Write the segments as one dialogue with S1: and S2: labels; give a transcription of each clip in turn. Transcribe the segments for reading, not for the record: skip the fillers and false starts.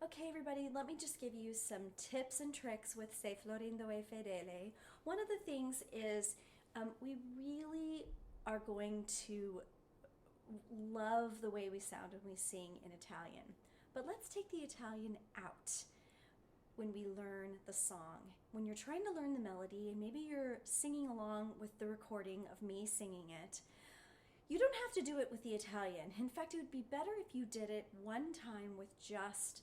S1: Okay, everybody, let me just give you some tips and tricks with Se Florindo e Fedele. One of the things is we really are going to love the way we sound when we sing in Italian. But let's take the Italian out when we learn the song. When you're trying to learn the melody and maybe you're singing along with the recording of me singing it, you don't have to do it with the Italian. In fact, it would be better if you did it one time with just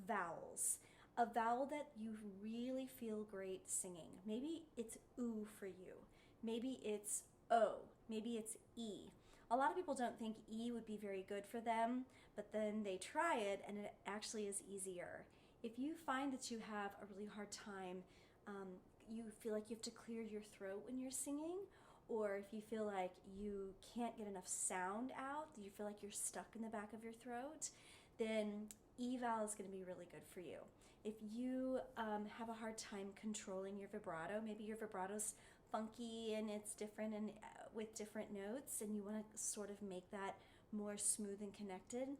S1: vowels. A vowel that you really feel great singing. Maybe it's oo for you. Maybe it's o. Maybe it's e. A lot of people don't think e would be very good for them, but then they try it and it actually is easier. If you find that you have a really hard time, you feel like you have to clear your throat when you're singing, or if you feel like you can't get enough sound out, you feel like you're stuck in the back of your throat, then E vowel is going to be really good for you. If you have a hard time controlling your vibrato, maybe your vibrato's funky and it's different and with different notes, and you want to sort of make that more smooth and connected,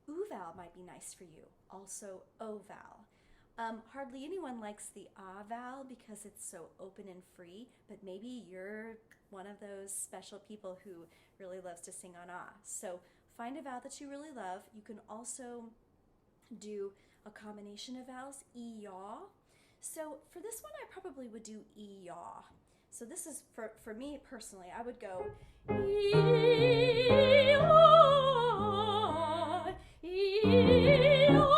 S1: oo vowel might be nice for you. Also o vowel. Hardly anyone likes the ah vowel because it's so open and free, but maybe you're one of those special people who really loves to sing on ah. So find a vowel that you really love. You can also do a combination of vowels, e-yaw. So for this one, I probably would do e-yaw. So this is, for me personally, I would go e-yaw, e-yaw,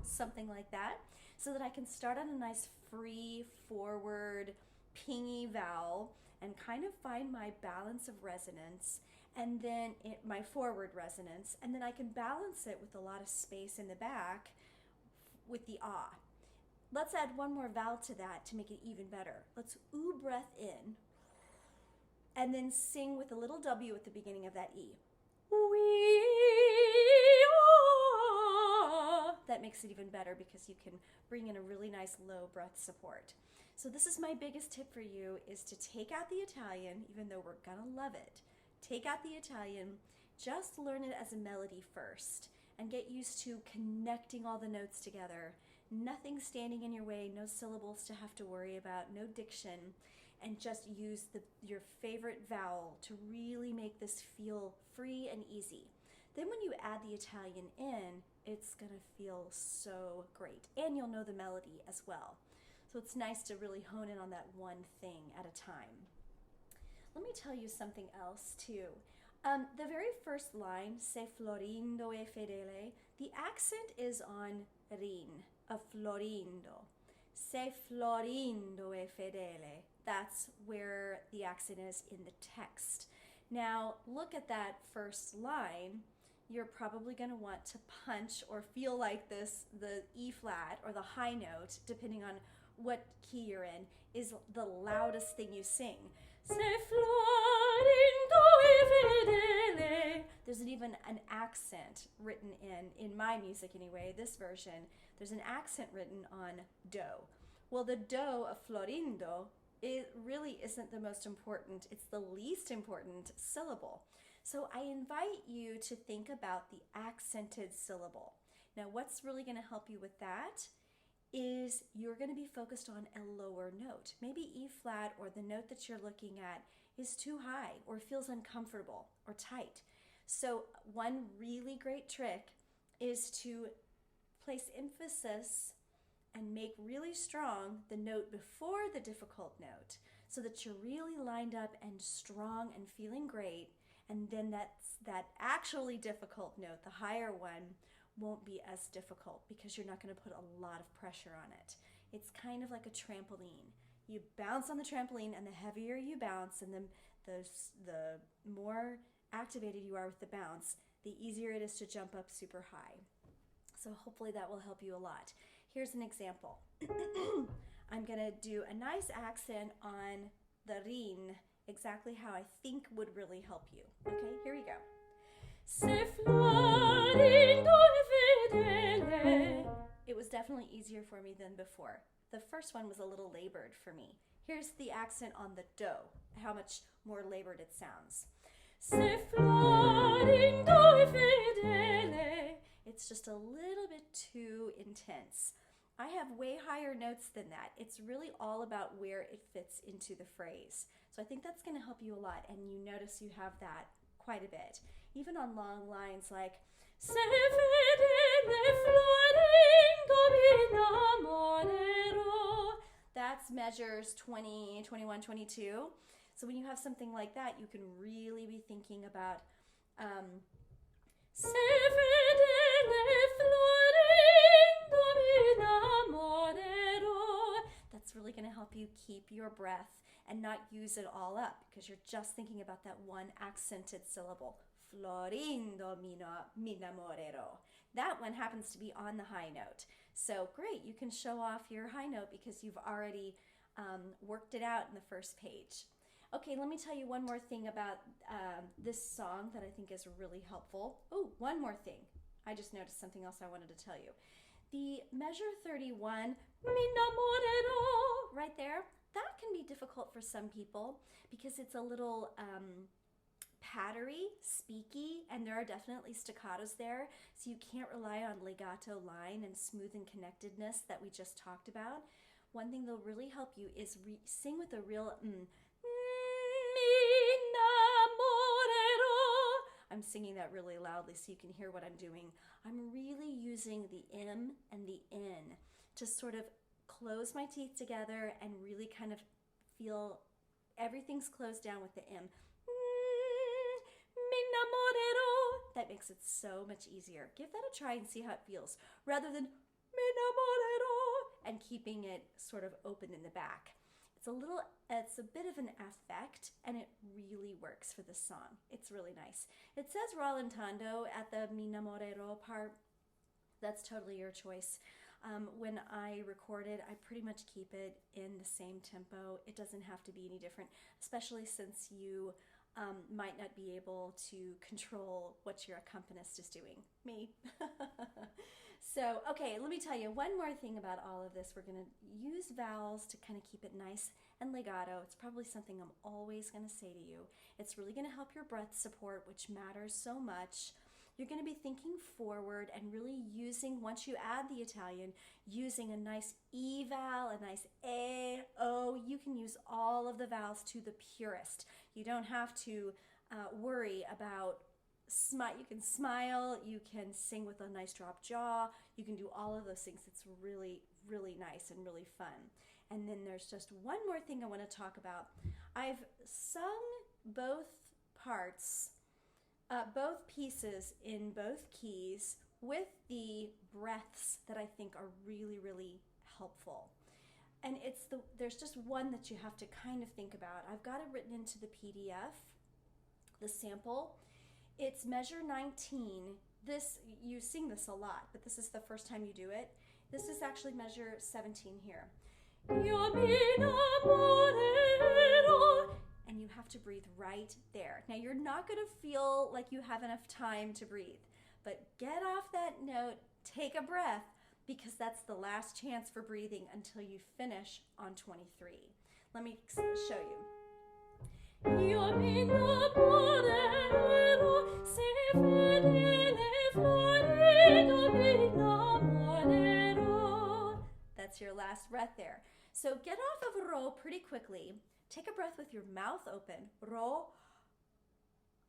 S1: something like that, so that I can start on a nice free, forward, pingy vowel and kind of find my balance of resonance, and then my forward resonance, and then I can balance it with a lot of space in the back with the ah. Let's add one more vowel to that to make it even better. Let's oo breath in, and then sing with a little W at the beginning of that E. That makes it even better because you can bring in a really nice low breath support. So this is my biggest tip for you, is to take out the Italian, even though we're gonna love it. Take out the Italian, just learn it as a melody first, and get used to connecting all the notes together. Nothing standing in your way, no syllables to have to worry about, no diction, and just use your favorite vowel to really make this feel free and easy. Then when you add the Italian in, it's gonna feel so great, and you'll know the melody as well. So it's nice to really hone in on that one thing at a time. Let me tell you something else too. The very first line, Se Florindo e Fedele, the accent is on rin, of Florindo. Se Florindo e Fedele. That's where the accent is in the text. Now, look at that first line. You're probably going to want to punch or feel like the E flat or the high note, depending on what key you're in, is the loudest thing you sing. Se Florindo e Fedele. There's even an accent written in my music anyway, this version, there's an accent written on do. Well, the do of Florindo, it really isn't the most important, it's the least important syllable. So I invite you to think about the accented syllable. Now, what's really going to help you with that is you're going to be focused on a lower note. Maybe E flat, or the note that you're looking at is too high or feels uncomfortable or tight. So one really great trick is to place emphasis and make really strong the note before the difficult note, so that you're really lined up and strong and feeling great, and then that actually difficult note, the higher one, won't be as difficult because you're not going to put a lot of pressure on it. It's kind of like a trampoline. You bounce on the trampoline, and the heavier you bounce and the more activated you are with the bounce, the easier it is to jump up super high. So hopefully that will help you a lot. Here's an example. I'm going to do a nice accent on the rin, exactly how I think would really help you. Okay, here we go. Se Florindo e Fedele. It was definitely easier for me than before. The first one was a little labored for me. Here's the accent on the do, how much more labored it sounds. Se Florindo e Fedele. It's just a little bit too intense. I have way higher notes than that. It's really all about where it fits into the phrase. So I think that's going to help you a lot, and you notice you have that quite a bit. Even on long lines like Se fedele Florindo minamorero. That's measures 20, 21, 22. So when you have something like that, you can really be thinking about Se fedele Florindo minamorero. That's really going to help you keep your breath and not use it all up, because you're just thinking about that one accented syllable. Florindo minamorero. That one happens to be on the high note. So great, you can show off your high note because you've already worked it out in the first page. Okay, let me tell you one more thing about this song that I think is really helpful. Oh, one more thing. I just noticed something else I wanted to tell you. The measure 31, minamorero, right there, that can be difficult for some people because it's a little pattery, speaky, and there are definitely staccatos there, so you can't rely on legato line and smooth and connectedness that we just talked about. One thing that'll really help you is sing with a real I'm singing that really loudly so you can hear what I'm doing. I'm really using the M and the N to sort of close my teeth together and really kind of feel everything's closed down with the M. That makes it so much easier. Give that a try and see how it feels, rather than and keeping it sort of open in the back. It's a bit of an affect, and it really works for this song. It's really nice. It says rallentando at the mi namorero part. That's totally your choice. When I record it, I pretty much keep it in the same tempo. It doesn't have to be any different, especially since you might not be able to control what your accompanist is doing. Me. So, okay, let me tell you one more thing about all of this. We're going to use vowels to kind of keep it nice and legato. It's probably something I'm always going to say to you. It's really going to help your breath support, which matters so much. You're going to be thinking forward and really using, once you add the Italian, using a nice E vowel, a nice A, O. You can use all of the vowels to the purest. You don't have to worry about you can smile, you can sing with a nice drop jaw, you can do all of those things. It's really, really nice and really fun. And then there's just one more thing I want to talk about. I've sung both parts, both pieces in both keys with the breaths that I think are really, really helpful. And there's just one that you have to kind of think about. I've got it written into the PDF, the sample. It's measure 19. You sing this a lot, but this is the first time you do it. This is actually measure 17 here. And you have to breathe right there. Now you're not going to feel like you have enough time to breathe, but get off that note, take a breath, because that's the last chance for breathing until you finish on 23. Let me show you. That's your last breath there. So get off of ro pretty quickly. Take a breath with your mouth open. Ro,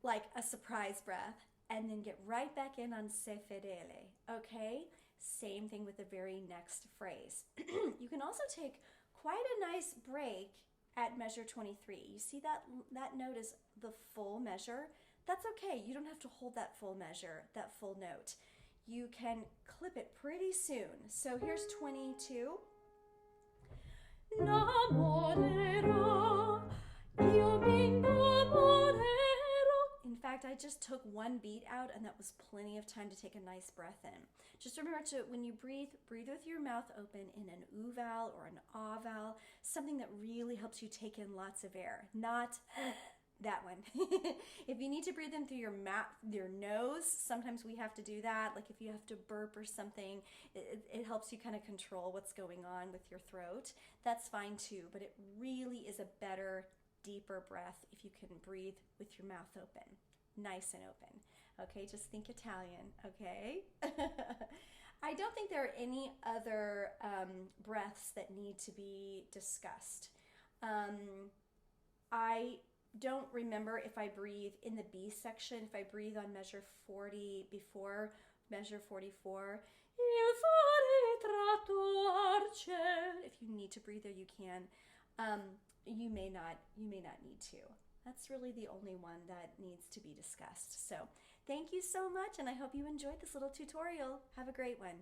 S1: like a surprise breath. And then get right back in on se fedele. Okay? Same thing with the very next phrase. You can also take quite a nice break at measure 23. You see that note is the full measure? That's okay. You don't have to hold that full measure, that full note. You can clip it pretty soon. So here's 22. Namorero, io mi namorero. In fact, I just took one beat out, and that was plenty of time to take a nice breath in. Just remember when you breathe with your mouth open in an U vowel or an A vowel, something that really helps you take in lots of air, not that one. If you need to breathe in through your nose, sometimes we have to do that. Like if you have to burp or something, it helps you kind of control what's going on with your throat. That's fine too, but it really is a better, deeper breath if you can breathe with your mouth open, nice and open. Okay, just think Italian, okay? I don't think there are any other breaths that need to be discussed. Um, I don't remember if I breathe in the B section, if I breathe on measure 40 before measure 44. If you need to breathe there, you can. Um, you may not need to. That's really the only one that needs to be discussed. So thank you so much, and I hope you enjoyed this little tutorial. Have a great one.